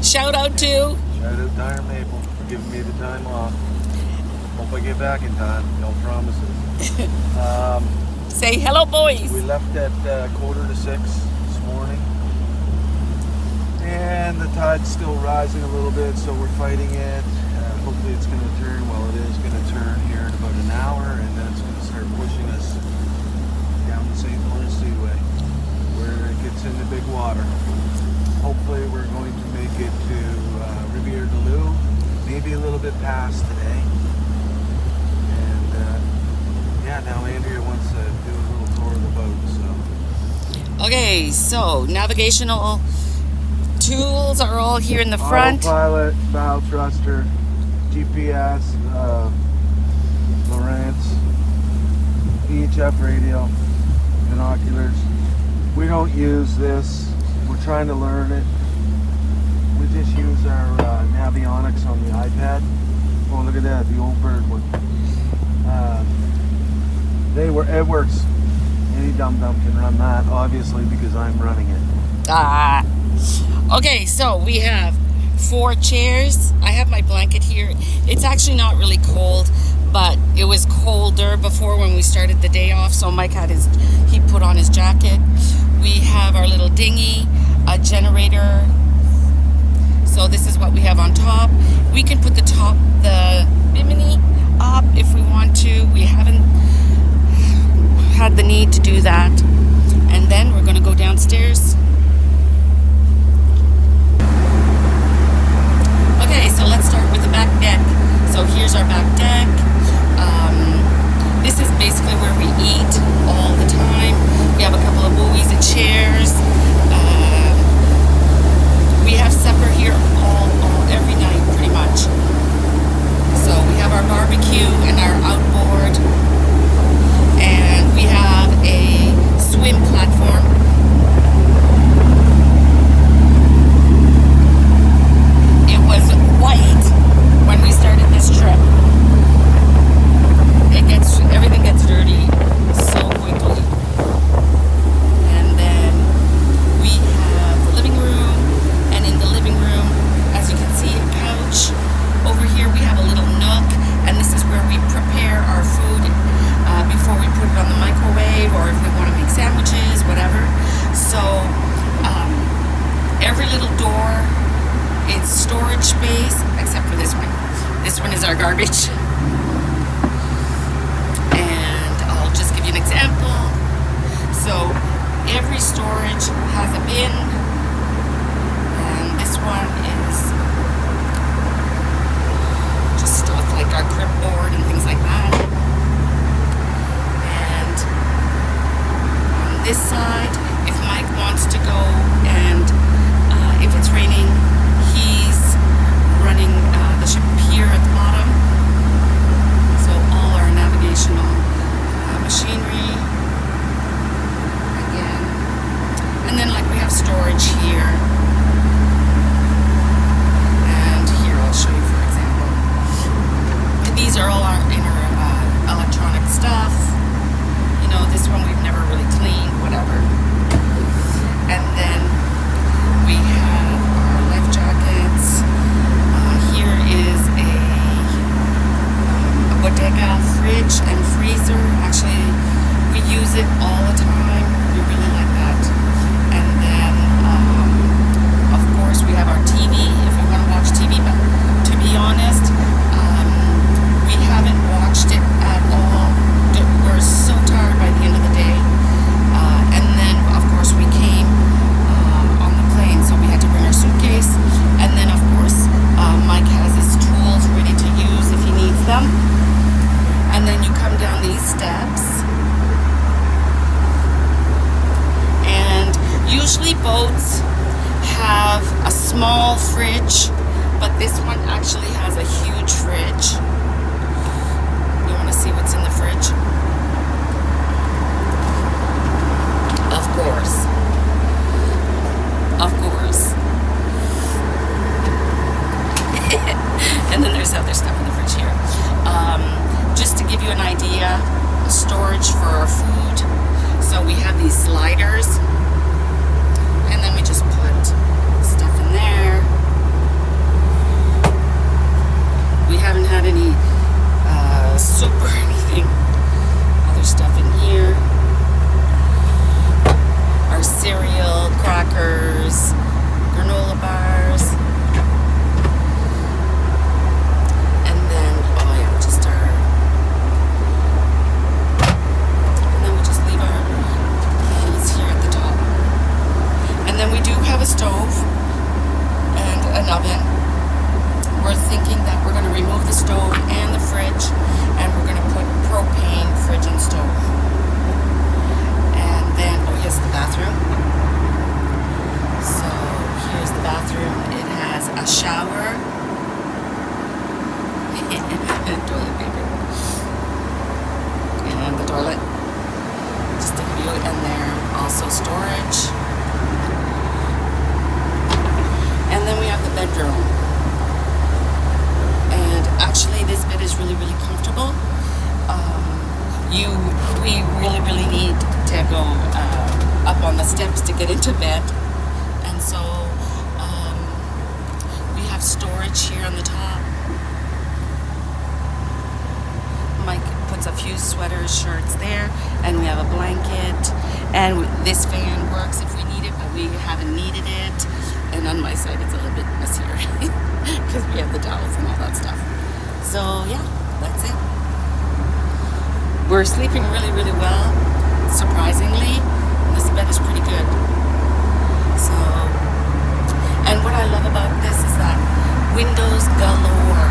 shout out to. Shout out to Iron Maple for giving me the time off. Hope I get back in time. No promises. Say hello, boys. We left at 5:45 this morning. And the tide's still rising a little bit, so we're fighting it. Hopefully it's going to turn. Well, it is going to turn here in about an hour, and then it's going to start pushing us down the St. Lawrence Seaway, where it gets into big water. Hopefully we're going to make it to Riviere de Loup, maybe a little bit past today. And yeah, now Andrea wants to do a little tour of the boat. So Okay, so navigational tools are all here in the front. Autopilot, bow thruster, GPS, Lowrance, VHF radio, binoculars. We don't use this. We're trying to learn it. We just use our Navionics on the iPad. Oh, look at that, the old bird one. It works. Any dum-dum can run that, obviously, because I'm running it. Okay, so we have 4 chairs. I have my blanket here. It's actually not really cold, but it was colder before when we started the day off, so Mike he put on his jacket. We have our little dinghy, a generator. So this is what we have on top. We can put the bimini up if we want to. We haven't had the need to do that. And then we're going to go downstairs. Okay, so let's start with the back deck. So here's our back deck. This is basically where we eat all the time. We have a couple of buoys and chairs. We have supper here every night, pretty much. So we have our barbecue and our outboard. And we have a swim platform. It was white when we started this trip. Everything gets dirty so quickly. And then we have the living room, and in the living room, as you can see, a couch. Over here we have a little nook, and this is where we prepare our food before we put it on the microwave, or if we want to make sandwiches, whatever. So every little door, it's storage space, except for this one. This one is our garbage. And I'll just give you an example. So every storage has a bin, and this one is just stuff like our crib board and things like that. And on this side, if Mike wants to go and if it's raining, he's running the ship here at the bottom. So all our navigational machinery again. And then like we have storage here. And here I'll show you for example. These are all our inner electronic stuff. You know, this one we've never really cleaned, whatever. And then we have our life jackets. Here is a bodega fridge and freezer. Actually, we use it all the time. We really like that. And then, of course, we have our TV if we want to watch TV. But to be honest, we haven't watched it at all. We're so tired by the end of the day. And then, of course, we came on the plane, so we had to bring our suitcase. And then, of course, Mike has his tools ready to use if he needs them. And then you come down these steps. And usually boats have a small fridge, but this one actually has a huge fridge. You want to see what's in the fridge? Of course. Of course. And then there's other stuff in the fridge here. Just to give you an idea, storage for our food. So we have these sliders, and then we just put stuff in there. And we do have a stove and an oven. We're thinking that we're going to remove the stove and the fridge, and we're going to put propane fridge and stove. And then, oh yes, the bathroom. So here's the bathroom. It has a shower and toilet paper. And the toilet. Just a view in there. Also storage. And then we have the bedroom. And actually this bed is really, really comfortable. We really need to go up on the steps to get into bed. And so we have storage here on the top. Mike puts a few sweaters, shirts there, and we have a blanket. And this fan works if we need it, but we haven't needed it. And on my side, it's a little bit messier because we have the towels and all that stuff. So yeah, that's it. We're sleeping really, really well. Surprisingly, this bed is pretty good. So, and what I love about this is that windows galore.